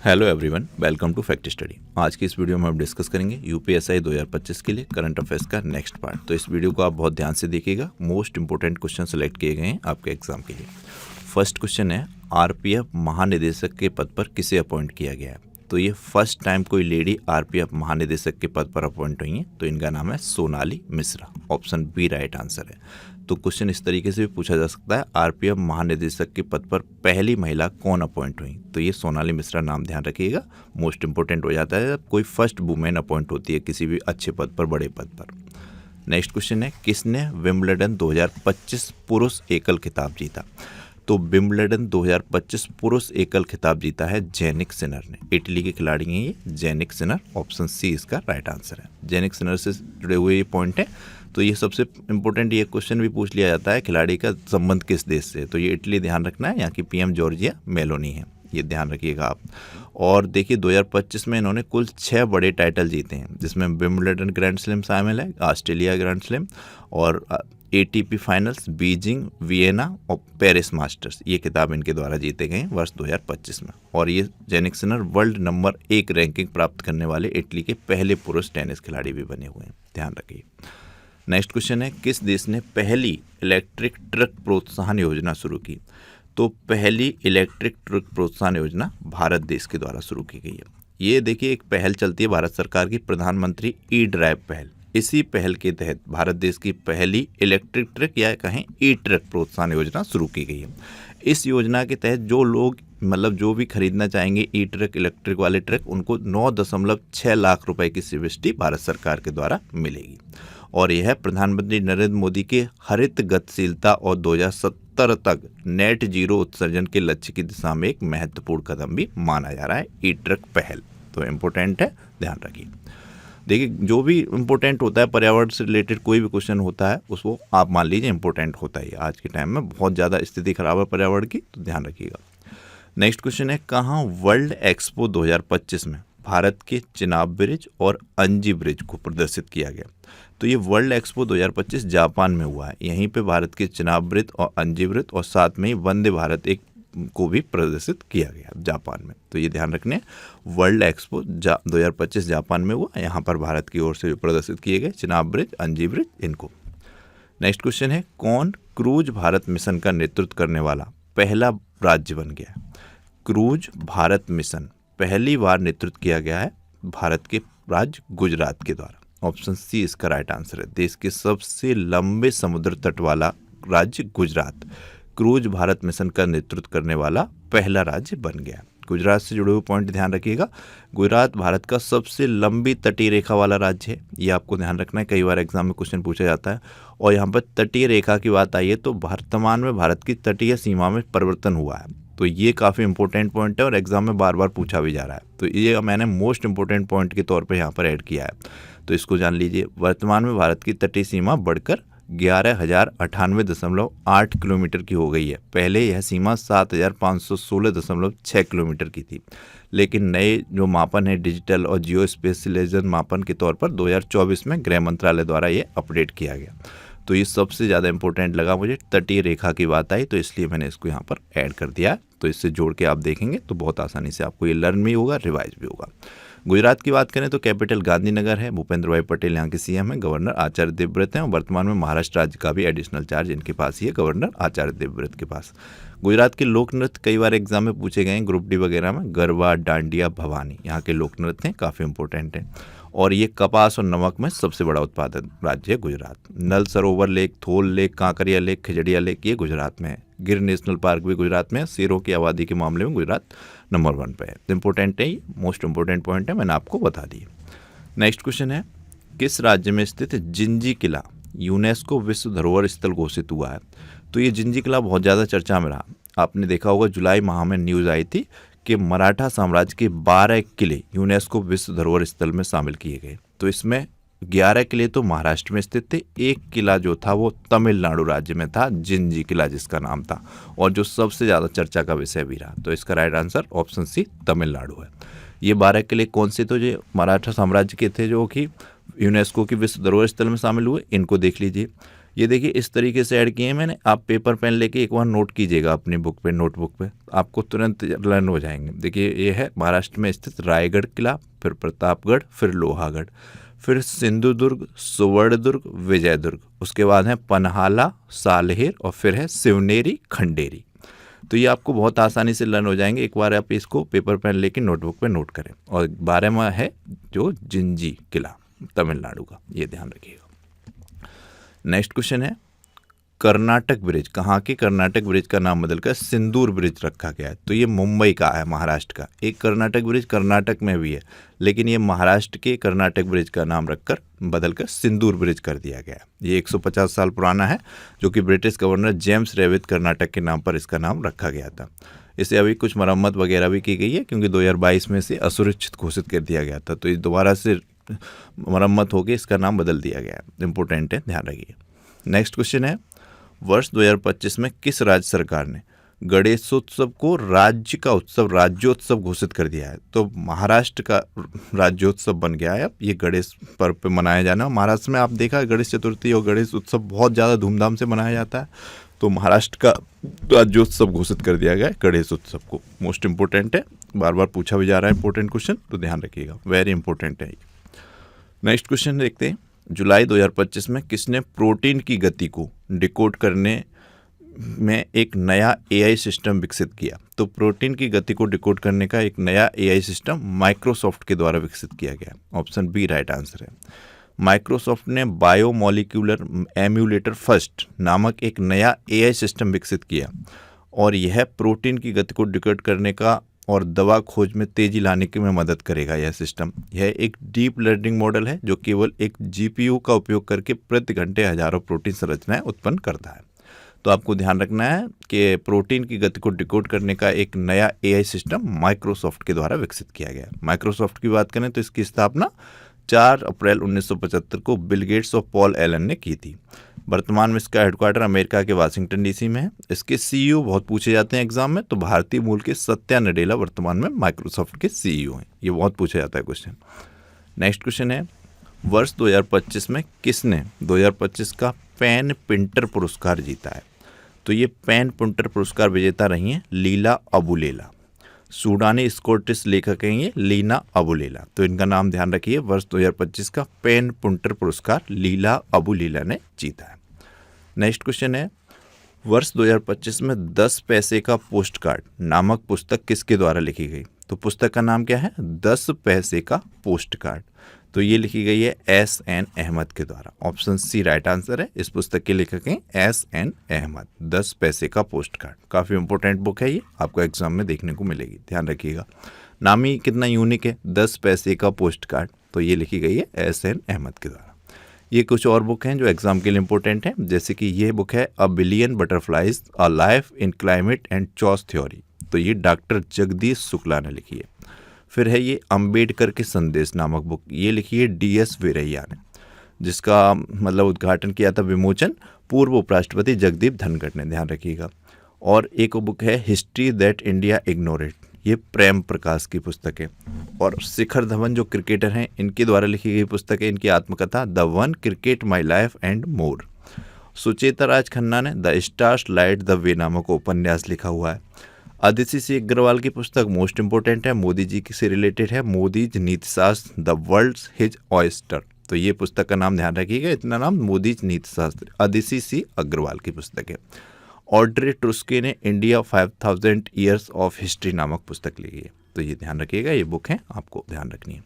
Hello everyone, welcome to fact study. आज की इस वीडियो में हम डिस्कस करेंगे यूपीएसआई 2025 के लिए करंट अफेयर्स का नेक्स्ट पार्ट। तो इस वीडियो को आप बहुत ध्यान से देखिएगा। मोस्ट इंपोर्टेंट क्वेश्चन सेलेक्ट किए गए हैं आपके एग्जाम के लिए। फर्स्ट क्वेश्चन है, आरपीएफ महानिदेशक के पद पर किसे अपॉइंट किया गया है? तो ये फर्स्ट टाइम कोई लेडी आरपीएफ महानिदेशक के पद पर अपॉइंट हुई हैं, तो इनका नाम है Sonali Mishra. Option B right answer है। तो क्वेश्चन इस तरीके से भी पूछा जा सकता है, आरपीएफ महानिदेशक के पद पर पहली महिला कौन अपॉइंट हुई? तो ये सोनाली मिश्रा नाम ध्यान रखिएगा, मोस्ट इंपोर्टेंट हो जाता है जब कोई फर्स्ट वुमेन अपॉइंट होती है किसी भी अच्छे पद पर, बड़े पद पर। नेक्स्ट क्वेश्चन है, किसने विंबलडन 2025 पुरुष एकल खिताब जीता? तो विंबलडन 2025 पुरुष एकल खिताब जीता है जेनिक सिनर ने। इटली के खिलाड़ी हैं ये, जेनिक सिनर। ऑप्शन सी इसका राइट आंसर है। जेनिक सिनर से जुड़े हुए ये पॉइंट है। तो ये सबसे इंपॉर्टेंट ये क्वेश्चन भी पूछ लिया जाता है, खिलाड़ी का संबंध किस देश से? तो ये इटली ध्यान रखना है, यहाँ की पीएम जॉर्जिया मेलोनी है, ये ध्यान रखिएगा आप। और देखिए 2025 में इन्होंने कुल 6 बड़े टाइटल जीते हैं, जिसमें विंबलडन ग्रैंड स्लैम शामिल है, ऑस्ट्रेलिया ग्रैंड स्लैम और एटीपी फाइनल्स, बीजिंग, वियना और पेरिस मास्टर्स। ये खिताब इनके द्वारा जीते गए हैं वर्ष 2025 में। और ये Jannik Sinner world number 1 ranking प्राप्त करने वाले इटली के पहले पुरुष टेनिस खिलाड़ी भी बने हुए हैं, ध्यान रखिए। नेक्स्ट क्वेश्चन है, किस देश ने पहली इलेक्ट्रिक ट्रक प्रोत्साहन योजना शुरू की? तो पहली इलेक्ट्रिक ट्रक प्रोत्साहन योजना भारत देश के द्वारा शुरू की गई है। ये देखिए एक पहल चलती है भारत सरकार की, प्रधानमंत्री ई ड्राइव पहल। इसी पहल के तहत भारत देश की पहली इलेक्ट्रिक ट्रक या कहें ई ट्रक प्रोत्साहन योजना शुरू की गई है। इस योजना के तहत जो लोग जो भी खरीदना चाहेंगे ई ट्रक, इलेक्ट्रिक वाले ट्रक, उनको 9.6 लाख रुपए की सब्सिडी भारत सरकार के द्वारा मिलेगी। और यह प्रधानमंत्री नरेंद्र मोदी के हरित गतिशीलता और 2070 तक नेट जीरो उत्सर्जन के लक्ष्य की दिशा में एक महत्वपूर्ण कदम भी माना जा रहा है ई ट्रक पहल। तो इम्पोर्टेंट है, ध्यान रखिए। देखिए जो भी इम्पोर्टेंट होता है, पर्यावरण से रिलेटेड कोई भी क्वेश्चन होता है उसको आप मान लीजिए इम्पोर्टेंट होता है। आज के टाइम में बहुत ज़्यादा स्थिति खराब है पर्यावरण की, तो ध्यान रखिएगा। नेक्स्ट क्वेश्चन है, कहाँ वर्ल्ड एक्सपो 2025 में भारत के चिनाब ब्रिज और अंजी ब्रिज को प्रदर्शित किया गया? तो ये वर्ल्ड एक्सपो 2025 जापान में हुआ है। यहीं पे भारत के चिनाब ब्रिज और अंजी ब्रिज और साथ में ही वंदे भारत एक को भी प्रदर्शित किया गया जापान में। तो ये ध्यान रखने, वर्ल्ड एक्सपो 2025 जापान में हुआ, यहाँ पर भारत की ओर से प्रदर्शित किए गए चिनाब ब्रिज, अंजी ब्रिज, इनको। नेक्स्ट क्वेश्चन है, कौन क्रूज भारत मिशन का नेतृत्व करने वाला पहला राज्य बन गया? क्रूज भारत मिशन पहली बार नेतृत्व किया गया है भारत के राज्य गुजरात के द्वारा। ऑप्शन सी इसका राइट आंसर है। देश के सबसे लंबे समुद्र तट वाला राज्य गुजरात क्रूज भारत मिशन का नेतृत्व करने वाला पहला राज्य बन गया। गुजरात से जुड़े हुए पॉइंट ध्यान रखिएगा। गुजरात भारत का सबसे लंबी तटीय रेखा वाला राज्य है, ये आपको ध्यान रखना है, कई बार एग्जाम में क्वेश्चन पूछा जाता है। और यहाँ पर तटीय रेखा की बात आई है तो वर्तमान में भारत की तटीय सीमा में परिवर्तन हुआ है, तो ये काफ़ी इंपॉर्टेंट पॉइंट है और एग्जाम में बार बार पूछा भी जा रहा है। तो ये मैंने मोस्ट इंपॉर्टेंट पॉइंट के तौर पे यहाँ पर ऐड किया है, तो इसको जान लीजिए। वर्तमान में भारत की तटीय सीमा बढ़कर 11,098.8 किलोमीटर की हो गई है। पहले यह सीमा 7,516.6 किलोमीटर की थी, लेकिन नए जो मापन है डिजिटल और जियो स्पेशलाइजेशन मापन के तौर पर 2024 में गृह मंत्रालय द्वारा ये अपडेट किया गया। तो ये सबसे ज़्यादा इंपॉर्टेंट लगा मुझे, तटीय रेखा की बात आई तो इसलिए मैंने इसको यहाँ पर ऐड कर दिया। तो इससे जोड़ के आप देखेंगे तो बहुत आसानी से आपको ये लर्न भी होगा, रिवाइज भी होगा। गुजरात की बात करें तो कैपिटल गांधीनगर है, भूपेंद्र भाई पटेल यहाँ के सीएम हैं, गवर्नर आचार्य देवव्रत हैं और वर्तमान में महाराष्ट्र राज्य का भी एडिशनल चार्ज इनके पास ही है, गवर्नर आचार्य देवव्रत के पास। गुजरात के लोक नृत्य कई बार एग्जाम में पूछे गए हैं, ग्रुप डी वगैरह में, गरबा, डांडिया, भवानी यहाँ के लोक नृत्य हैं, काफ़ी इंपॉर्टेंट हैं। और ये कपास और नमक में सबसे बड़ा उत्पादन राज्य है Gujarat. Nal Sarovar lake, Thol lake, Kankaria lake, Khijadiya lake ये गुजरात में है। गिर नेशनल पार्क भी गुजरात में है। शेरों की आबादी के मामले में गुजरात नंबर 1 पे है। इंपॉर्टेंट है, मोस्ट इंपॉर्टेंट पॉइंट है, मैंने आपको बता दिया। नेक्स्ट क्वेश्चन है, किस राज्य में स्थित जिंजी किला यूनेस्को विश्व धरोहर स्थल घोषित हुआ है? तो ये जिंजी किला बहुत ज़्यादा चर्चा में रहा। आपने देखा होगा जुलाई माह में न्यूज़ आई थी कि मराठा साम्राज्य के 12 किले यूनेस्को विश्व धरोहर स्थल में शामिल किए गए। तो इसमें 11 किले तो महाराष्ट्र में स्थित थे, एक किला जो था वो तमिलनाडु राज्य में था, जिंजी किला जिसका नाम था, और जो सबसे ज़्यादा चर्चा का विषय भी रहा। तो इसका right answer option C Tamil Nadu है। ये 12 किले कौन से? तो ये मराठा साम्राज्य के थे जो कि यूनेस्को की विश्व धरोहर स्थल में शामिल हुए, इनको देख लीजिए। ये देखिए इस तरीके से ऐड किए हैं मैंने। आप पेपर पेन लेके एक बार नोट कीजिएगा अपनी बुक पे, नोटबुक पे, आपको तुरंत लर्न हो जाएंगे। देखिए ये है महाराष्ट्र में स्थित रायगढ़ किला, फिर प्रतापगढ़, फिर लोहागढ़, फिर सिंधुदुर्ग, सुवर्णदुर्ग, विजयदुर्ग, उसके बाद है पन्हाला, सालहेर और फिर है शिवनेरी, खंडेरी। तो ये आपको बहुत आसानी से लर्न हो जाएंगे, एक बार आप इसको पेपर पेन लेके नोटबुक पे नोट करें। और 12वां है जो जिंजी किला तमिलनाडु का, ये ध्यान रखिएगा। नेक्स्ट क्वेश्चन है कर्नाटक ब्रिज, कहाँ के कर्नाटक ब्रिज का नाम बदलकर सिंदूर ब्रिज रखा गया है? तो ये मुंबई का है, महाराष्ट्र का। एक कर्नाटक ब्रिज कर्नाटक में भी है, लेकिन ये महाराष्ट्र के कर्नाटक ब्रिज का नाम रखकर बदलकर सिंदूर ब्रिज कर दिया गया है। ये 150 साल पुराना है, जो कि ब्रिटिश गवर्नर जेम्स रेविथ कर्नाटक के नाम पर इसका नाम रखा गया था। इसे अभी कुछ मरम्मत वगैरह भी की गई है, क्योंकि 2022 में से असुरक्षित घोषित कर दिया गया था, तो ये दोबारा से मरम्मत होकर इसका नाम बदल दिया गया है। इंपॉर्टेंट है, ध्यान रखिए। नेक्स्ट क्वेश्चन है वर्ष 2025 में किस राज्य सरकार ने गणेशोत्सव को राज्य का उत्सव, राज्योत्सव घोषित कर दिया है? तो महाराष्ट्र का राज्योत्सव बन गया है अब ये गणेश पर्व पे मनाया जाना। महाराष्ट्र में आप देखा गणेश चतुर्थी और गणेश उत्सव बहुत ज़्यादा धूमधाम से मनाया जाता है, तो महाराष्ट्र का राज्योत्सव घोषित कर दिया गया है गणेश उत्सव को। मोस्ट इंपॉर्टेंट है, बार बार पूछा भी जा रहा है इंपॉर्टेंट क्वेश्चन, तो ध्यान रखिएगा, वेरी इंपॉर्टेंट है। नेक्स्ट क्वेश्चन देखते हैं, जुलाई 2025 में किसने प्रोटीन की गति को डिकोड करने में एक नया एआई सिस्टम विकसित किया? तो प्रोटीन की गति को डिकोड करने का एक नया एआई सिस्टम माइक्रोसॉफ्ट के द्वारा विकसित किया गया। ऑप्शन बी राइट आंसर है। माइक्रोसॉफ्ट ने बायोमोलिक्यूलर एम्यूलेटर फर्स्ट नामक एक नया एआई सिस्टम विकसित किया, और यह प्रोटीन की गति को डिकोड करने का और दवा खोज में तेजी लाने की में मदद करेगा। यह सिस्टम, यह एक डीप लर्निंग मॉडल है जो केवल एक जीपीयू का उपयोग करके प्रति घंटे हजारों प्रोटीन संरचनाएं उत्पन्न करता है। तो आपको ध्यान रखना है कि प्रोटीन की गति को डिकोड करने का एक नया एआई सिस्टम माइक्रोसॉफ्ट के द्वारा विकसित किया गया है। माइक्रोसॉफ्ट की बात करें तो इसकी स्थापना 4 अप्रैल 1975 को बिल गेट्स और पॉल एलन ने की थी। वर्तमान में इसका हेडक्वार्टर अमेरिका के वाशिंगटन डीसी में है। इसके सीईओ बहुत पूछे जाते हैं एग्जाम में, तो भारतीय मूल के सत्या नडेला वर्तमान में माइक्रोसॉफ्ट के सीईओ हैं। ये बहुत पूछा जाता है क्वेश्चन। नेक्स्ट क्वेश्चन है वर्ष 2025 में किसने 2025 का पेन पिंटर पुरस्कार जीता है? तो ये पेन पिंटर पुरस्कार विजेता रही हैं लीला अबुलेला। सूडानी स्कॉटिश लेखक हैं ये लीना अबुलेला, तो इनका नाम ध्यान रखिए। वर्ष 2025 का पेन पुंटर पुरस्कार लीला अबुलेला ने जीता है। नेक्स्ट क्वेश्चन है वर्ष 2025 में 10 पैसे का पोस्ट कार्ड नामक पुस्तक किसके द्वारा लिखी गई? तो पुस्तक का नाम क्या है? 10 पैसे का पोस्ट कार्ड। तो ये लिखी गई है एस.एन. अहमद के द्वारा। ऑप्शन सी राइट आंसर है। इस पुस्तक के लेखक हैं एस.एन. अहमद। 10 पैसे का पोस्ट कार्ड, काफ़ी इंपॉर्टेंट बुक है ये, आपको एग्जाम में देखने को मिलेगी, ध्यान रखिएगा। नाम ही कितना यूनिक है, 10 पैसे का पोस्ट कार्ड। तो ये लिखी गई है एस.एन. अहमद के द्वारा। ये कुछ और बुक हैं जो एग्जाम के लिए इंपॉर्टेंट हैं, जैसे कि ये बुक है a billion butterflies a life in climate and choice theory. तो ये डॉक्टर जगदीश शुक्ला ने लिखी है। फिर है ये अंबेडकर के संदेश नामक बुक, ये लिखी है डी.एस. वीरैया ने, जिसका मतलब उद्घाटन किया था विमोचन पूर्व उपराष्ट्रपति जगदीप धनखड़ ने, ध्यान रखिएगा। और एक बुक है हिस्ट्री दैट इंडिया इग्नोरेड, ये प्रेम प्रकाश की पुस्तक है। और शिखर धवन जो क्रिकेटर हैं, इनके द्वारा लिखी गई पुस्तक है, इनकी आत्मकथा the one cricket my life and more. Sucheta Raj Khanna ने the stars light the way नामक उपन्यास लिखा हुआ है। अदिति सी अग्रवाल की पुस्तक मोस्ट इंपॉर्टेंट है, मोदी जी से रिलेटेड है, Modi's Nitishastra the world's his oyster. तो ये पुस्तक का नाम ध्यान रखिएगा, इतना नाम मोदीज नीतिशास्त्र, अदिति सी अग्रवाल की पुस्तक है। ऑड्रे टुस्के ने इंडिया 5000 ईयर्स ऑफ हिस्ट्री नामक पुस्तक लिखी है। तो ये ध्यान रखिएगा, ये बुक है, आपको ध्यान रखनी है।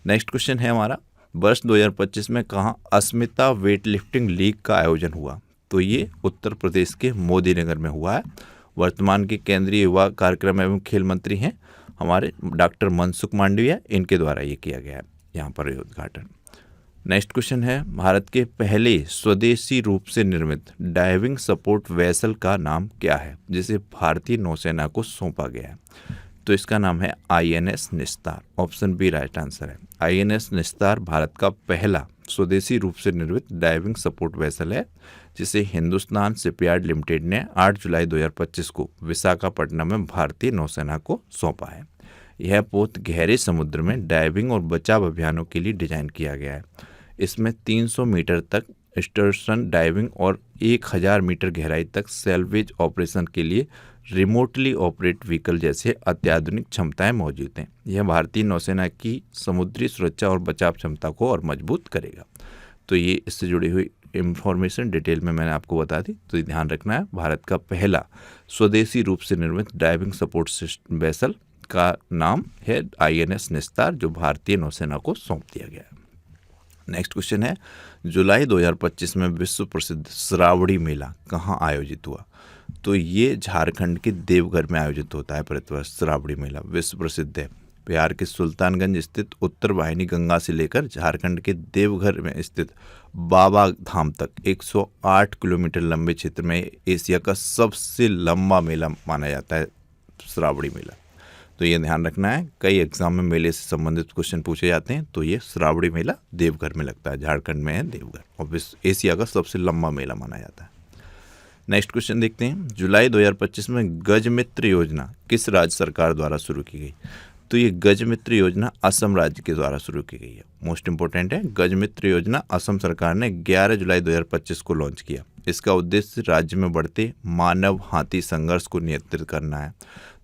नेक्स्ट क्वेश्चन है हमारा वर्ष 2025 में कहाँ अस्मिता वेट लिफ्टिंग लीग का आयोजन हुआ? तो ये उत्तर प्रदेश के मोदी नगर में हुआ है। वर्तमान के केंद्रीय युवा कार्यक्रम एवं खेल मंत्री हैं हमारे डॉक्टर मनसुख मांडविया, इनके द्वारा ये किया गया है यहाँ पर उद्घाटन। नेक्स्ट क्वेश्चन है भारत के पहले स्वदेशी रूप से निर्मित डाइविंग सपोर्ट वेसल का नाम क्या है, जिसे भारतीय नौसेना को सौंपा गया है? तो इसका नाम है INS निस्तार। ऑप्शन बी राइट आंसर है। INS निस्तार भारत का पहला स्वदेशी रूप से निर्मित डाइविंग सपोर्ट वेसल है, जिसे हिंदुस्तान शिपयार्ड लिमिटेड ने 8 जुलाई 2025 को विशाखापट्टनम में भारतीय नौसेना को सौंपा है। यह पोत गहरे समुद्र में डाइविंग और बचाव अभियानों के लिए डिजाइन किया गया है। इसमें 300 मीटर तक एक्सटर्शन डाइविंग और 1000 मीटर गहराई तक सैल्वेज ऑपरेशन के लिए रिमोटली ऑपरेट व्हीकल जैसे अत्याधुनिक क्षमताएं मौजूद हैं। यह भारतीय नौसेना की समुद्री सुरक्षा और बचाव क्षमता को और मजबूत करेगा। तो ये इससे जुड़ी हुई इंफॉर्मेशन डिटेल में मैंने आपको बता दी। तो ये ध्यान रखना है, भारत का पहला स्वदेशी रूप से निर्मित डाइविंग सपोर्ट वेसल का नाम है INS निस्तार, जो भारतीय नौसेना को सौंप दिया गया है। नेक्स्ट क्वेश्चन है, जुलाई 2025 में विश्व प्रसिद्ध श्रावणी मेला कहाँ आयोजित हुआ? तो ये झारखंड के देवघर में आयोजित होता है प्रतिवर्ष। श्रावणी मेला विश्व प्रसिद्ध है। बिहार के सुल्तानगंज स्थित उत्तर वाहिनी गंगा से लेकर झारखंड के देवघर में स्थित बाबा धाम तक 108 किलोमीटर लंबे क्षेत्र में एशिया का सबसे लंबा मेला माना जाता है श्रावणी मेला। तो ये ध्यान रखना है, कई एग्जाम में मेले से संबंधित क्वेश्चन पूछे जाते हैं। तो ये श्रावणी मेला देवघर में लगता है, झारखंड में है देवघर, और एशिया का सबसे लंबा मेला माना जाता है। नेक्स्ट क्वेश्चन देखते हैं, जुलाई 2025 में गज मित्र योजना किस राज्य सरकार द्वारा शुरू की गई? तो ये गज मित्र योजना असम राज्य के द्वारा शुरू की गई है। मोस्ट इंपोर्टेंट है, गज मित्र योजना असम सरकार ने 11 जुलाई 2025 को लॉन्च किया। इसका उद्देश्य राज्य में बढ़ते मानव हाथी संघर्ष को नियंत्रित करना है।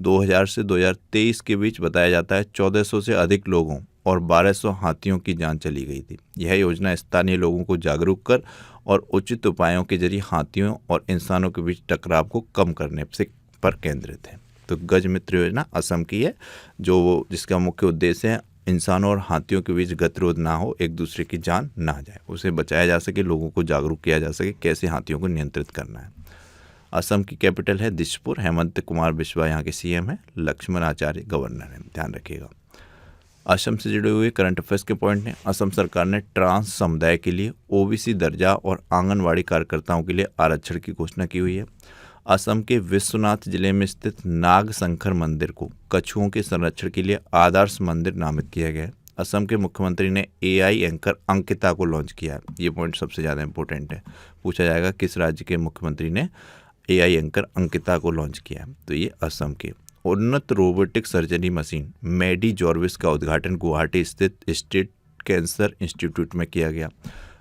2000 से 2023 के बीच बताया जाता है 1400 से अधिक लोगों और 1200 हाथियों की जान चली गई थी। यह योजना स्थानीय लोगों को जागरूक कर और उचित उपायों के जरिए हाथियों और इंसानों के बीच टकराव को कम करने पर केंद्रित है। तो गज मित्र योजना असम की है, जिसका मुख्य उद्देश्य है इंसानों और हाथियों के बीच गतिरोध ना हो, एक दूसरे की जान ना जाए, उसे बचाया जा सके, लोगों को जागरूक किया जा सके कैसे हाथियों को नियंत्रित करना है। असम की कैपिटल है दिसपुर। हेमंत कुमार बिश्वा यहाँ के CM है। लक्ष्मण आचार्य गवर्नर है, ध्यान रखिएगा। असम से जुड़े हुए करंट अफेयर्स के पॉइंट हैं। असम सरकार ने ट्रांस समुदाय के लिए OBC दर्जा और आंगनवाड़ी कार्यकर्ताओं के लिए आरक्षण की घोषणा की हुई है। असम के विश्वनाथ जिले में स्थित नाग शंकर मंदिर को कछुओं के संरक्षण के लिए आदर्श मंदिर नामित किया गया है। असम के मुख्यमंत्री ने AI एंकर अंकिता को लॉन्च किया है। ये पॉइंट सबसे ज़्यादा इंपॉर्टेंट है, पूछा जाएगा किस राज्य के मुख्यमंत्री ने AI एंकर अंकिता को लॉन्च किया है। तो ये असम के। उन्नत रोबोटिक सर्जरी मशीन मेडी जॉर्विस का उद्घाटन गुवाहाटी स्थित स्टेट कैंसर इंस्टीट्यूट में किया गया।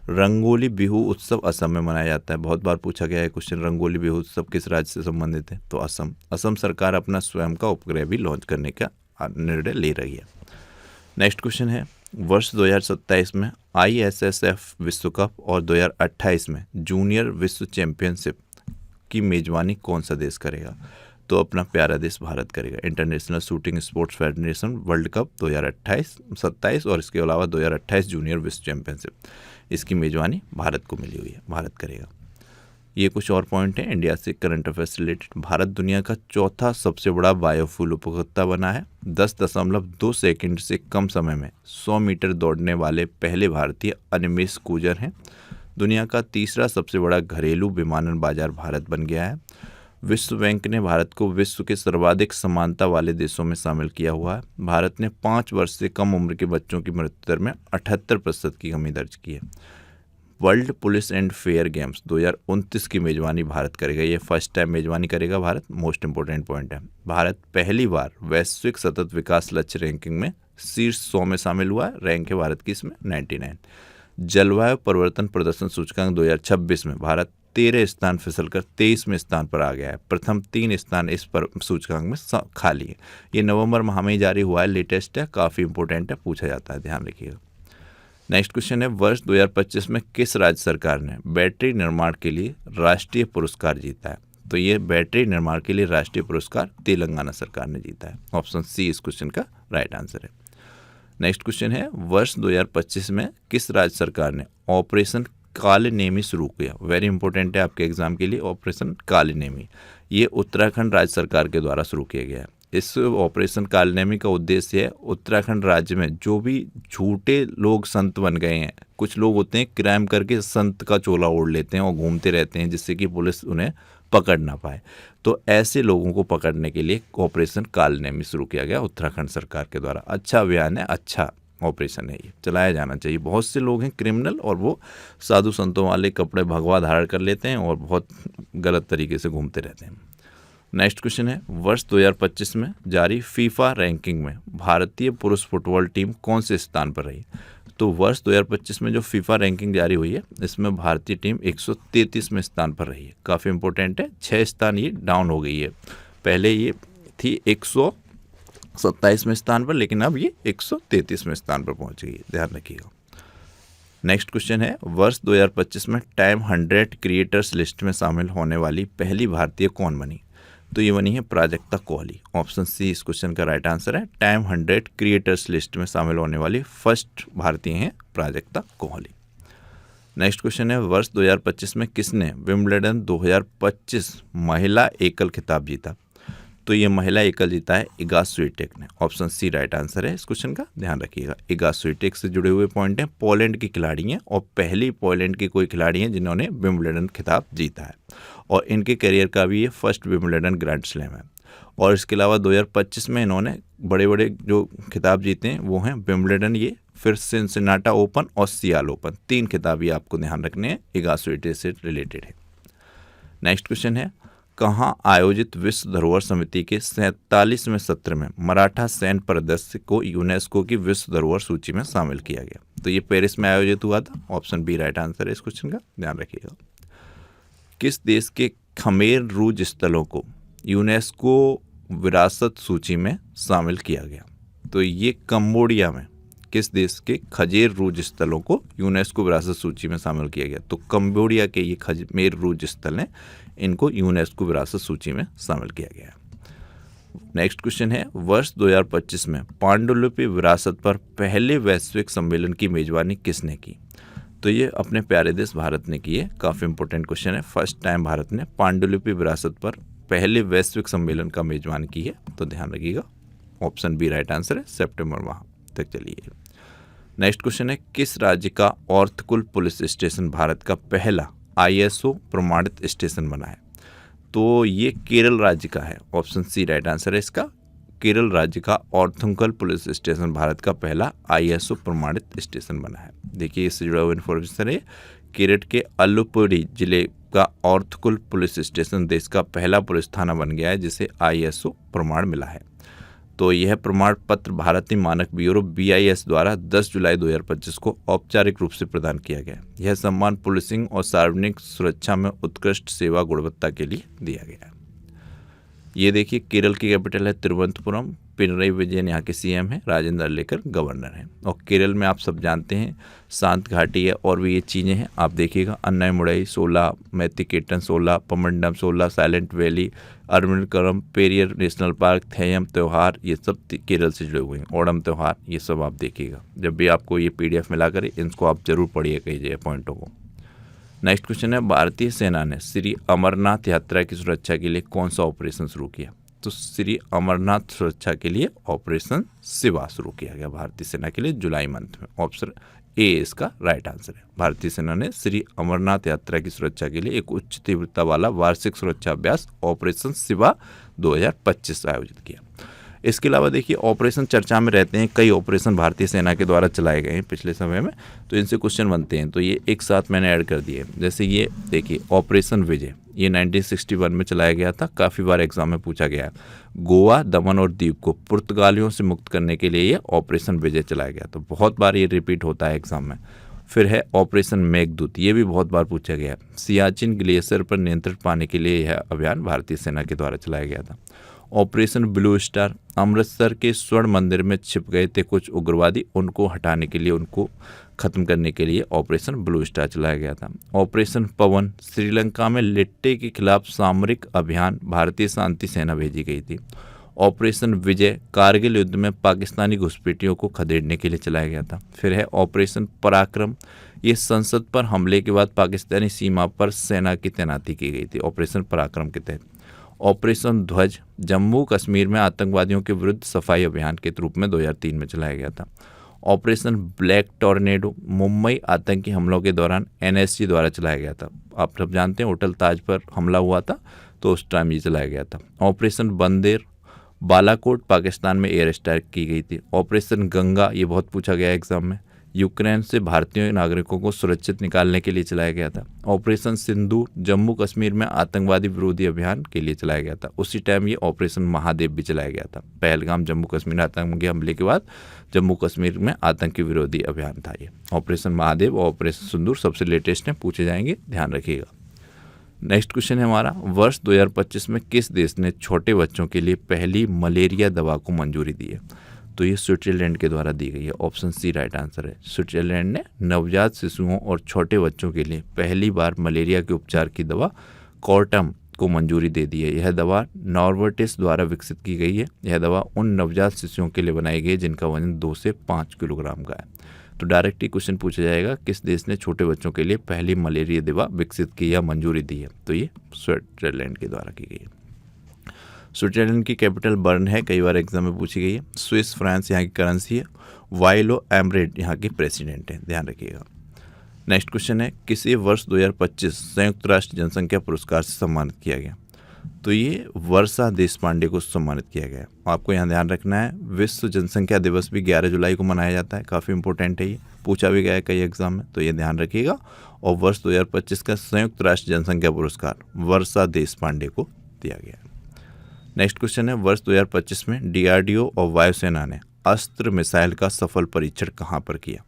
रंगोली बिहू उत्सव असम में मनाया जाता है। बहुत बार पूछा गया है क्वेश्चन, रंगोली बिहू उत्सव किस राज्य से संबंधित है? तो असम। असम सरकार अपना स्वयं का उपग्रह भी लॉन्च करने का निर्णय ले रही है। नेक्स्ट क्वेश्चन है, वर्ष 2027 में ISSF विश्व कप और 2028 में जूनियर विश्व चैंपियनशिप की मेजबानी कौन सा देश करेगा? तो अपना प्यारा देश भारत करेगा। International shooting sports federation world cup 2027 और इसके अलावा 2028 जूनियर विश्व चैंपियनशिप, इसकी मेजबानी भारत को मिली हुई है, भारत करेगा। ये कुछ और पॉइंट हैं इंडिया से करंट अफेयर्स रिलेटेड। भारत दुनिया का चौथा सबसे बड़ा बायोफ्यूल उपभोक्ता बना है। 10.2 सेकंड से कम समय में 100 मीटर दौड़ने वाले पहले भारतीय अनिमेश कूजर हैं। दुनिया का तीसरा सबसे बड़ा घरेलू विमानन बाजार भारत बन गया है। विश्व बैंक ने भारत को विश्व के सर्वाधिक समानता वाले देशों में शामिल किया हुआ है। भारत ने 5 वर्ष से कम उम्र के बच्चों की मृत्यु दर में 78% की कमी दर्ज की है। World police and fair games 2029 की मेजबानी भारत करेगा। ये फर्स्ट टाइम मेजबानी करेगा भारत। मोस्ट इंपोर्टेंट पॉइंट है, भारत पहली बार वैश्विक सतत विकास लक्ष्य रैंकिंग में शीर्ष 100 में शामिल हुआ है। रैंक है भारत की इसमें 99। जलवायु परिवर्तन प्रदर्शन सूचकांक 2026 में भारत 13 स्थान फिसलकर 23वें स्थान पर आ गया है। प्रथम 3 स्थान इस पर सूचकांक में खाली है। ये नवंबर माह में जारी हुआ है, लेटेस्ट है, काफ़ी इंपॉर्टेंट है, पूछा जाता है, ध्यान रखिएगा। नेक्स्ट क्वेश्चन है, वर्ष 2025 में किस राज्य सरकार ने बैटरी निर्माण के लिए राष्ट्रीय पुरस्कार जीता है? तो ये बैटरी निर्माण के लिए राष्ट्रीय पुरस्कार तेलंगाना सरकार ने जीता है। ऑप्शन C इस क्वेश्चन का राइट आंसर है। नेक्स्ट क्वेश्चन है, वर्ष 2025 में किस राज्य सरकार ने ऑपरेशन काले नेमी शुरू किया? वेरी इंपॉर्टेंट है आपके एग्जाम के लिए, ऑपरेशन काले नेमी। ये उत्तराखंड राज्य सरकार के द्वारा शुरू किया गया है। इस ऑपरेशन काले नेमी का उद्देश्य है उत्तराखंड राज्य में जो भी झूठे लोग संत बन गए हैं, कुछ लोग होते हैं क्राइम करके संत का चोला ओढ़ लेते हैं और घूमते रहते हैं जिससे कि पुलिस उन्हें पकड़ ना पाए, तो ऐसे लोगों को पकड़ने के लिए ऑपरेशन काले नेमी शुरू किया गया उत्तराखंड सरकार के द्वारा। अच्छा अभियान है, अच्छा ऑपरेशन है, ये चलाया जाना चाहिए। बहुत से लोग हैं क्रिमिनल और वो साधु संतों वाले कपड़े भगवा धारण कर लेते हैं और बहुत गलत तरीके से घूमते रहते हैं। नेक्स्ट क्वेश्चन है, वर्ष 2025 में जारी फीफा रैंकिंग में भारतीय पुरुष फुटबॉल टीम कौन से स्थान पर रही? तो वर्ष 2025 में जो फीफा रैंकिंग जारी हुई है इसमें भारतीय टीम 133वें स्थान पर रही है। काफ़ी इंपॉर्टेंट है, 6 स्थान ये डाउन हो गई है। पहले ये थी 127वें स्थान पर, लेकिन अब ये 133वें स्थान पर पहुंच गई है, ध्यान रखिएगा। नेक्स्ट क्वेश्चन है, वर्ष 2025 में टाइम 100 क्रिएटर्स लिस्ट में शामिल होने वाली पहली भारतीय कौन बनी? तो ये बनी है प्राजक्ता कोहली। ऑप्शन सी इस क्वेश्चन का राइट आंसर है। टाइम 100 क्रिएटर्स लिस्ट में शामिल होने वाली फर्स्ट भारतीय हैं प्राजक्ता कोहली। नेक्स्ट क्वेश्चन है, वर्ष 2025 में किसने विंबलडन 2025 महिला एकल खिताब जीता? तो ये महिला एकल जीता है इगा स्विटेक ने। ऑप्शन सी राइट आंसर है इस क्वेश्चन का, ध्यान रखिएगा। इगा स्विटेक से जुड़े हुए पॉइंट हैं, पोलैंड की खिलाड़ी हैं और पहली पोलैंड की कोई खिलाड़ी हैं जिन्होंने विंबलडन खिताब जीता है और इनके करियर का भी ये फर्स्ट विंबलडन ग्रैंड स्लैम है। और इसके अलावा 2025 में इन्होंने बड़े बड़े जो खिताब जीते हैं वो हैं विंबलडन, ये फिर सिनसिनाटा ओपन और सियाल ओपन। 3 खिताब ये आपको ध्यान रखने हैं, इगा स्विटेक से रिलेटेड है। नेक्स्ट क्वेश्चन है, कहाँ आयोजित विश्व धरोहर समिति के 47वें सत्र में मराठा सैन्य परिदृश्य को यूनेस्को की विश्व धरोहर सूची में शामिल किया गया? तो ये पेरिस में आयोजित हुआ था। ऑप्शन बी राइट आंसर है इस क्वेश्चन का, ध्यान रखिएगा। किस देश के खमेर रूज स्थलों को यूनेस्को विरासत सूची में शामिल किया गया? तो ये कंबोडिया में किस देश के खजेर रूज स्थलों को यूनेस्को विरासत सूची में शामिल किया गया? तो कंबोडिया के ये खमेर रूज स्थल हैं, इनको यूनेस्को विरासत सूची में शामिल किया गया है। नेक्स्ट क्वेश्चन है, वर्ष 2025 में पांडुलिपि विरासत पर पहले वैश्विक सम्मेलन की मेजबानी किसने की? तो ये अपने प्यारे देश भारत ने की है। काफ़ी इंपॉर्टेंट क्वेश्चन है, फर्स्ट टाइम भारत ने पांडुलिपि विरासत पर पहले वैश्विक सम्मेलन का मेजबान की है, तो ध्यान रखिएगा। ऑप्शन बी राइट आंसर है, सितंबर माह तक चलिए। नेक्स्ट क्वेश्चन है, किस राज्य का ऑर्थकुल पुलिस स्टेशन भारत का पहला ISO प्रमाणित स्टेशन बना है? तो ये केरल राज्य का है। ऑप्शन सी राइट आंसर है इसका, केरल राज्य का ऑर्थुंकल पुलिस स्टेशन भारत का पहला ISO प्रमाणित स्टेशन बना है। देखिए इससे जुड़ा हुआ इन्फॉर्मेशन है, केरल के अलुपुरी जिले का ऑर्थकुल पुलिस स्टेशन देश का पहला पुलिस थाना बन गया है जिसे ISO प्रमाण मिला है। तो यह प्रमाण पत्र भारतीय मानक ब्यूरो BIS द्वारा 10 जुलाई 2025 को औपचारिक रूप से प्रदान किया गया। यह सम्मान पुलिसिंग और सार्वजनिक सुरक्षा में उत्कृष्ट सेवा गुणवत्ता के लिए दिया गया है। ये देखिए केरल की कैपिटल है तिरुवनंतपुरम, पिनरई विजयन यहाँ के CM हैं, राजेंद्र लेकर गवर्नर हैं। और केरल में आप सब जानते हैं शांत घाटी है और भी ये चीज़ें हैं, आप देखिएगा अन्नाईमुड़ई 16, मैथिकेटन 16, पमंडम 16, साइलेंट वैली, अरविंदकरम, पेरियर नेशनल पार्क, थेयम त्यौहार, ये सब केरल से जुड़े हुए हैं। ओणम त्यौहार, ये सब आप देखिएगा। जब भी आपको ये PDF मिला करें इनको आप जरूर पढ़िए कीजिए पॉइंटों को। नेक्स्ट क्वेश्चन है, भारतीय सेना ने श्री अमरनाथ यात्रा की सुरक्षा के लिए कौन सा ऑपरेशन शुरू किया? तो श्री अमरनाथ सुरक्षा के लिए ऑपरेशन शिवा शुरू किया गया भारतीय सेना के लिए जुलाई मंथ में। ऑप्शन ए इसका राइट आंसर है। भारतीय सेना ने श्री अमरनाथ यात्रा की सुरक्षा के लिए एक उच्च तीव्रता वाला वार्षिक सुरक्षा अभ्यास ऑपरेशन शिवा 2025 आयोजित किया। इसके अलावा देखिए ऑपरेशन चर्चा में रहते हैं, कई ऑपरेशन भारतीय सेना के द्वारा चलाए गए हैं पिछले समय में, तो इनसे क्वेश्चन बनते हैं, तो ये एक साथ मैंने ऐड कर दिए। जैसे ये देखिए ऑपरेशन विजय, ये 1961 में चलाया गया था, काफ़ी बार एग्जाम में पूछा गया है। गोवा, दमन और दीव को पुर्तगालियों से मुक्त करने के लिए ये ऑपरेशन विजय चलाया गया, तो बहुत बार ये रिपीट होता है एग्जाम में। फिर है ऑपरेशन मेघदूत, ये भी बहुत बार पूछा गया है। सियाचिन ग्लेशियर पर नियंत्रण पाने के लिए यह अभियान भारतीय सेना के द्वारा चलाया गया था। ऑपरेशन ब्लू स्टार, अमृतसर के स्वर्ण मंदिर में छिप गए थे कुछ उग्रवादी, उनको हटाने के लिए, उनको खत्म करने के लिए ऑपरेशन ब्लू स्टार चलाया गया था। ऑपरेशन पवन, श्रीलंका में लिट्टे के खिलाफ सामरिक अभियान, भारतीय शांति सेना भेजी गई थी। ऑपरेशन विजय, कारगिल युद्ध में पाकिस्तानी घुसपैठियों को खदेड़ने के लिए चलाया गया था। फिर है ऑपरेशन पराक्रम, ये संसद पर हमले के बाद पाकिस्तानी सीमा पर सेना की तैनाती की गई थी ऑपरेशन पराक्रम के तहत। ऑपरेशन ध्वज, जम्मू कश्मीर में आतंकवादियों के विरुद्ध सफाई अभियान के रूप में 2003 में चलाया गया था। ऑपरेशन ब्लैक टॉर्नेडो, मुंबई आतंकी हमलों के दौरान NSG द्वारा चलाया गया था। आप सब जानते हैं होटल ताज पर हमला हुआ था, तो उस टाइम ये चलाया गया था। ऑपरेशन बंदेर, बालाकोट पाकिस्तान में एयर स्ट्राइक की गई थी। ऑपरेशन गंगा, ये बहुत पूछा गया एग्जाम में, यूक्रेन से भारतीय नागरिकों को सुरक्षित निकालने के लिए चलाया गया था। ऑपरेशन सिंदूर जम्मू कश्मीर में आतंकवादी विरोधी अभियान के लिए चलाया गया था। उसी टाइम ये ऑपरेशन महादेव भी चलाया गया था। पहलगाम जम्मू कश्मीर आतंकी हमले के बाद जम्मू कश्मीर में आतंकी विरोधी अभियान था ये। ऑपरेशन महादेव और ऑपरेशन सिंदूर सबसे लेटेस्ट हैं, पूछे जाएंगे, ध्यान रखिएगा। नेक्स्ट क्वेश्चन है हमारा, वर्ष 2025 में किस देश ने छोटे बच्चों के लिए पहली मलेरिया दवा को मंजूरी दी है? तो ये स्विट्जरलैंड के द्वारा दी गई है। ऑप्शन सी राइट आंसर है। स्विट्जरलैंड ने नवजात शिशुओं और छोटे बच्चों के लिए पहली बार मलेरिया के उपचार की दवा कॉर्टम को मंजूरी दे दी है। यह दवा नॉर्वर्टिस द्वारा विकसित की गई है। यह दवा उन नवजात शिशुओं के लिए बनाई गई है जिनका वजन 2 से 5 किलोग्राम का है। तो डायरेक्ट ही क्वेश्चन पूछा जाएगा, किस देश ने छोटे बच्चों के लिए पहली मलेरिया दवा विकसित की या मंजूरी दी है? तो ये स्विट्जरलैंड के द्वारा की गई है। स्विट्जरलैंड की कैपिटल बर्न है, कई बार एग्जाम में पूछी गई है। स्विस फ्रांस यहाँ की करेंसी है। वाइलो एमरेट यहाँ के प्रेसिडेंट हैं, ध्यान रखिएगा। नेक्स्ट क्वेश्चन है, किसे वर्ष 2025 संयुक्त राष्ट्र जनसंख्या पुरस्कार से सम्मानित किया गया? तो ये वर्षा देशपांडे को सम्मानित किया गया। आपको यहाँ ध्यान रखना है, विश्व जनसंख्या दिवस भी 11 जुलाई को मनाया जाता है। काफ़ी इंपॉर्टेंट है, ये पूछा भी गया है कई एग्जाम में, तो ये ध्यान रखिएगा। और वर्ष 2025 का संयुक्त राष्ट्र जनसंख्या पुरस्कार वर्षा देशपांडे को दिया गया है। नेक्स्ट क्वेश्चन है, वर्ष 2025 में डीआरडीओ और वायुसेना ने अस्त्र मिसाइल का सफल परीक्षण कहाँ पर किया?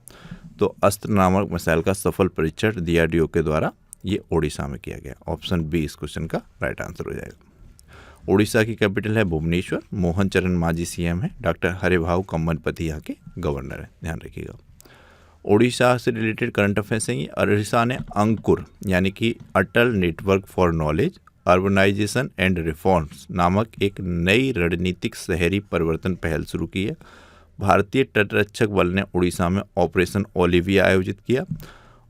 तो अस्त्र नामक मिसाइल का सफल परीक्षण डीआरडीओ के द्वारा ये ओडिशा में किया गया। ऑप्शन बी इस क्वेश्चन का राइट आंसर हो जाएगा। ओडिशा की कैपिटल है भुवनेश्वर। मोहन चरण मांझी सीएम है। डॉक्टर हरिभाऊ कंबनपति यहाँ के गवर्नर है, ध्यान रखिएगा। ओडिशा से रिलेटेड करंट अफेयर्स हैं ये। ओडिशा ने अंकुर यानी कि Atal network for knowledge urbanisation and reforms नामक एक नई रणनीतिक शहरी परिवर्तन पहल शुरू की है। भारतीय तटरक्षक बल ने उड़ीसा में ऑपरेशन ओलिविया आयोजित किया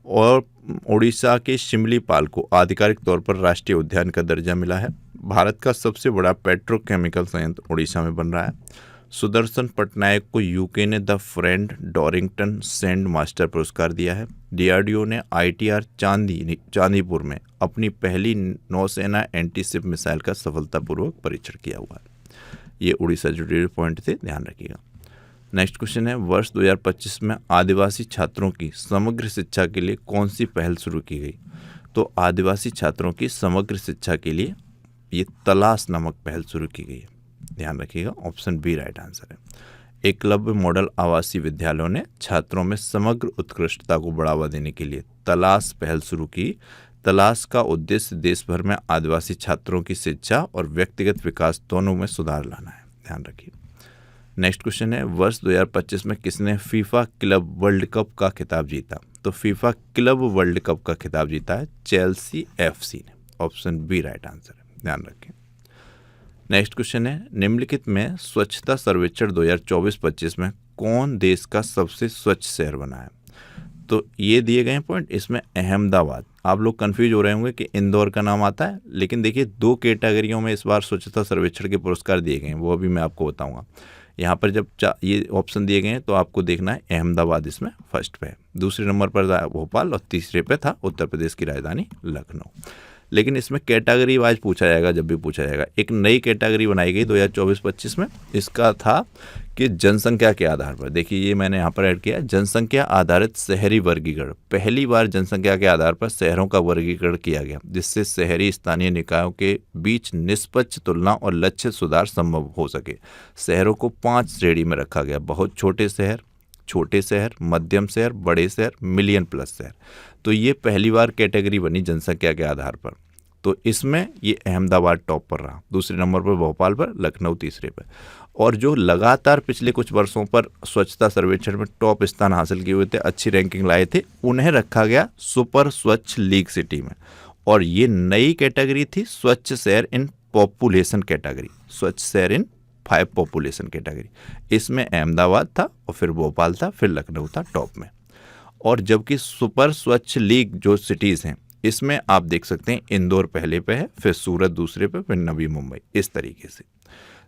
और ओडिशा के शिमलीपाल को आधिकारिक तौर पर राष्ट्रीय उद्यान का दर्जा मिला है। भारत का सबसे बड़ा पेट्रोकेमिकल संयंत्र ओडिशा में बन रहा है। सुदर्शन पटनायक को यूके ने द फ्रेंड डॉरिंगटन सैंड मास्टर पुरस्कार दिया है। डीआरडीओ ने आईटीआर चांदीपुर में अपनी पहली नौसेना एंटीशिप मिसाइल का सफलतापूर्वक परीक्षण किया हुआ है। ये उड़ीसा जुड़े पॉइंट थे, ध्यान रखिएगा। नेक्स्ट क्वेश्चन है, वर्ष 2025 में आदिवासी छात्रों की समग्र शिक्षा के लिए कौन सी पहल शुरू की गई? तो आदिवासी छात्रों की समग्र शिक्षा के लिए ये तलाश नामक पहल शुरू की गई है, ध्यान रखिएगा। ऑप्शन बी राइट आंसर है। एकलव्य मॉडल आवासीय विद्यालयों ने छात्रों में समग्र उत्कृष्टता को बढ़ावा देने के लिए तलाश पहल शुरू की। तलाश का उद्देश्य देश भर में आदिवासी छात्रों की शिक्षा और व्यक्तिगत विकास दोनों में सुधार लाना है, ध्यान रखिए। नेक्स्ट क्वेश्चन है, वर्ष 2025 में किसने फीफा क्लब वर्ल्ड कप का खिताब जीता? तो फीफा क्लब वर्ल्ड कप का खिताब जीता है चेल्सी एफसी ने। ऑप्शन बी राइट आंसर है, ध्यान रखें। नेक्स्ट क्वेश्चन है, निम्नलिखित में स्वच्छता सर्वेक्षण 2024-25 में कौन देश का सबसे स्वच्छ शहर बना है? तो ये दिए गए पॉइंट, इसमें अहमदाबाद। आप लोग कंफ्यूज हो रहे होंगे कि इंदौर का नाम आता है, लेकिन देखिए 2 कैटेगरियों में इस बार स्वच्छता सर्वेक्षण के पुरस्कार दिए गए हैं, वो अभी मैं आपको बताऊंगा। यहाँ पर जब ये ऑप्शन दिए गए हैं तो आपको देखना है अहमदाबाद इसमें फर्स्ट पे है, दूसरे नंबर पर था भोपाल और तीसरे पे था उत्तर प्रदेश की राजधानी लखनऊ। लेकिन इसमें कैटेगरी वाइज पूछा जाएगा, जब भी पूछा जाएगा। एक नई कैटेगरी बनाई गई 2024-25 में, इसका था कि जनसंख्या के आधार पर। देखिए ये मैंने यहाँ पर ऐड किया, जनसंख्या आधारित शहरी वर्गीकरण। पहली बार जनसंख्या के आधार पर शहरों का वर्गीकरण किया गया, जिससे शहरी स्थानीय निकायों के बीच निष्पक्ष तुलना और लक्ष्य सुधार संभव हो सके। शहरों को 5 श्रेणी में रखा गया, बहुत छोटे शहर, छोटे शहर, मध्यम शहर, बड़े शहर, मिलियन प्लस शहर। तो ये पहली बार कैटेगरी बनी जनसंख्या के आधार पर। तो इसमें ये अहमदाबाद टॉप पर रहा, दूसरे नंबर पर भोपाल पर, लखनऊ तीसरे पर। और जो लगातार पिछले कुछ वर्षों पर स्वच्छता सर्वेक्षण में टॉप स्थान हासिल किए हुए थे, अच्छी रैंकिंग लाए थे, उन्हें रखा गया सुपर स्वच्छ लीग सिटी में। और ये नई कैटेगरी थी स्वच्छ शहर इन पॉपुलेशन कैटेगरी, स्वच्छ शहर इन 5 पॉपुलेशन कैटेगरी। इसमें अहमदाबाद था और फिर भोपाल था, फिर लखनऊ था टॉप में। और जबकि सुपर स्वच्छ लीग जो सिटीज़ हैं, इसमें आप देख सकते हैं इंदौर पहले पे है, फिर सूरत दूसरे पे, फिर नवी मुंबई, इस तरीके से।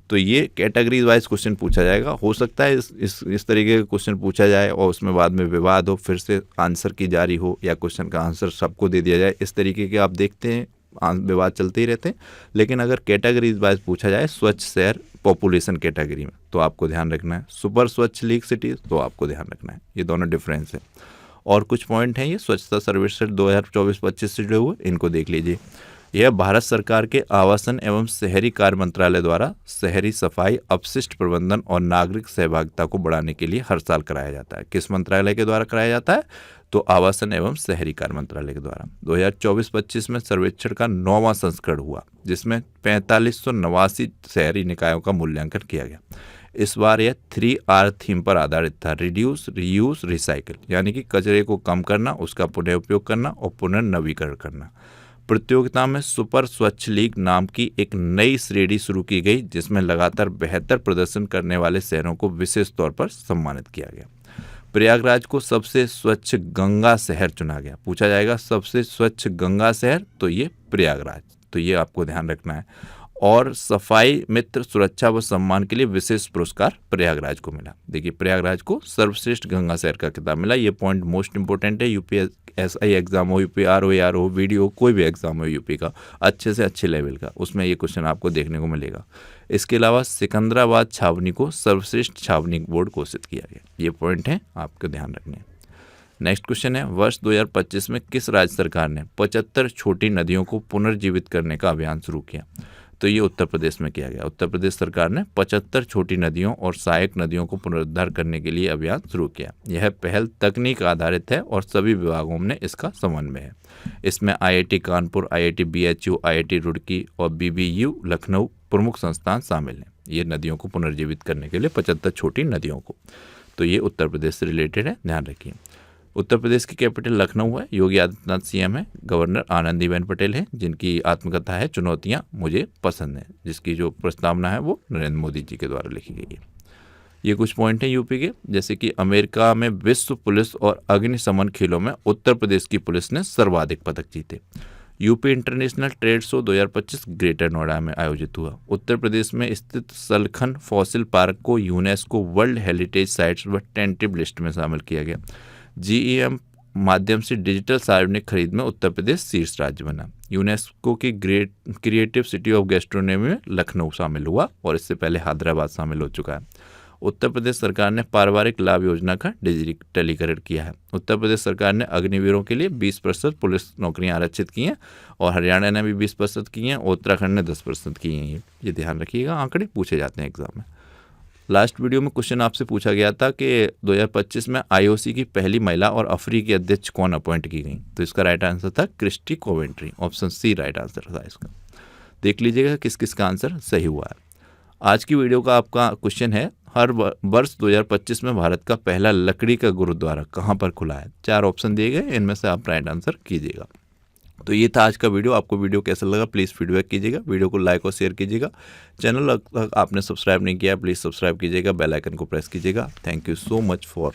तो ये कैटेगरी वाइज क्वेश्चन पूछा जाएगा। हो सकता है इस तरीके का क्वेश्चन पूछा जाए और उसमें बाद में विवाद हो, फिर से आंसर की जारी हो, या क्वेश्चन का आंसर सबको दे दिया जाए। इस तरीके के आप देखते हैं विवाद चलते ही रहते हैं। लेकिन अगर कैटेगरीज वाइज पूछा जाए स्वच्छ शहर पॉपुलेशन कैटेगरी में तो आपको ध्यान रखना है, सुपर स्वच्छ लीग सिटीज तो आपको ध्यान रखना है, ये दोनों डिफरेंस है। और कुछ पॉइंट हैं ये स्वच्छता सर्वेक्षण 2024-25 से जुड़े हुए, इनको देख लीजिए। यह भारत सरकार के आवासन एवं शहरी कार्य मंत्रालय द्वारा शहरी सफाई, अपशिष्ट प्रबंधन और नागरिक सहभागिता को बढ़ाने के लिए हर साल कराया जाता है। किस मंत्रालय के द्वारा कराया जाता है? तो आवासन एवं शहरी कार्य मंत्रालय के द्वारा। 2024-25 में सर्वेक्षण का 9वां संस्करण हुआ, जिसमें 4589 शहरी निकायों का मूल्यांकन किया गया। इस बार यह 3R थीम पर आधारित था, रिड्यूस, रीयूज, रिसाइकिल, यानी कि कचरे को कम करना, उसका पुनः उपयोग करना और पुनर्नवीकरण करना। प्रतियोगिता में सुपर स्वच्छ लीग नाम की एक नई श्रेणी शुरू की गई, जिसमें लगातार बेहतर प्रदर्शन करने वाले शहरों को विशेष तौर पर सम्मानित किया गया। प्रयागराज को सबसे स्वच्छ गंगा शहर चुना गया। पूछा जाएगा सबसे स्वच्छ गंगा शहर, तो ये प्रयागराज, तो ये आपको ध्यान रखना है। और सफाई मित्र सुरक्षा व सम्मान के लिए विशेष पुरस्कार प्रयागराज को मिला। देखिए प्रयागराज को सर्वश्रेष्ठ गंगा शहर का खिताब मिला। ये पॉइंट मोस्ट इंपोर्टेंट है। यूपीएसआई एग्जाम हो, यूपीआर हो, AR हो, वीडियो, कोई भी एग्जाम हो यूपी का अच्छे से अच्छे लेवल का, उसमें ये क्वेश्चन आपको देखने को मिलेगा। इसके अलावा सिकंदराबाद छावनी को सर्वश्रेष्ठ छावनी बोर्ड घोषित किया गया। ये पॉइंट है, आपको ध्यान रखने हैं। नेक्स्ट क्वेश्चन है, वर्ष 2025 में किस राज्य सरकार ने 75 छोटी नदियों को पुनर्जीवित करने का अभियान शुरू किया? तो ये उत्तर प्रदेश में किया गया। उत्तर प्रदेश सरकार ने 75 छोटी नदियों और सहायक नदियों को पुनरुद्धार करने के लिए अभियान शुरू किया। यह पहल तकनीक आधारित है और सभी विभागों में इसका समन्वय है। इसमें IIT Kanpur, IIT BHU, IIT Roorkee और BBU लखनऊ प्रमुख संस्थान शामिल हैं। ये नदियों को पुनर्जीवित करने के लिए 75 छोटी नदियों को, तो ये उत्तर प्रदेश से रिलेटेड है, ध्यान रखिए। उत्तर प्रदेश की कैपिटल लखनऊ है। योगी आदित्यनाथ CM है, गवर्नर आनंदीबेन पटेल है, जिनकी आत्मकथा है चुनौतियां मुझे पसंद है, जिसकी जो प्रस्तावना है वो नरेंद्र मोदी जी के द्वारा लिखी गई है। ये कुछ पॉइंट हैं यूपी के, जैसे कि अमेरिका में विश्व पुलिस और अग्निशमन खेलों में उत्तर प्रदेश की पुलिस ने सर्वाधिक पदक जीते। UP international trade show 2025 greater Noida में आयोजित हुआ। उत्तर प्रदेश में स्थित सलखन फॉसिल पार्क को यूनेस्को वर्ल्ड हेरिटेज साइट्स व टेंटिव लिस्ट में शामिल किया गया। GEM माध्यम से डिजिटल सार्वजनिक खरीद में उत्तर प्रदेश शीर्ष राज्य बना। यूनेस्को की क्रिएटिव सिटी ऑफ गैस्ट्रोनॉमी में लखनऊ शामिल हुआ और इससे पहले हैदराबाद शामिल हो चुका है। उत्तर प्रदेश सरकार ने पारिवारिक लाभ योजना का डिजिटलीकरण किया है। उत्तर प्रदेश सरकार ने अग्निवीरों के लिए 20% पुलिस नौकरियां आरक्षित की हैं और हरियाणा ने भी 20% की हैं और उत्तराखंड ने 10% की हैं। ये ध्यान रखिएगा, आंकड़े पूछे जाते हैं एग्जाम में। लास्ट वीडियो में क्वेश्चन आपसे पूछा गया था कि 2025 में IOC की पहली महिला और अफ्रीकी अध्यक्ष कौन अपॉइंट की गई? तो इसका राइट आंसर था Christie Coventry. Option C right answer था इसका। देख लीजिएगा किस किस का आंसर सही हुआ है। आज की वीडियो का आपका क्वेश्चन है, हर वर्ष 2025 में भारत का पहला लकड़ी का गुरुद्वारा कहाँ पर खुला है? 4 ऑप्शन दिए गए, इनमें से आप राइट आंसर कीजिएगा। तो ये था आज का वीडियो। आपको वीडियो कैसा लगा प्लीज़ फीडबैक कीजिएगा, वीडियो को लाइक और शेयर कीजिएगा। चैनल आपने सब्सक्राइब नहीं किया प्लीज़ सब्सक्राइब कीजिएगा, बेल आइकन को प्रेस कीजिएगा। Thank you so much for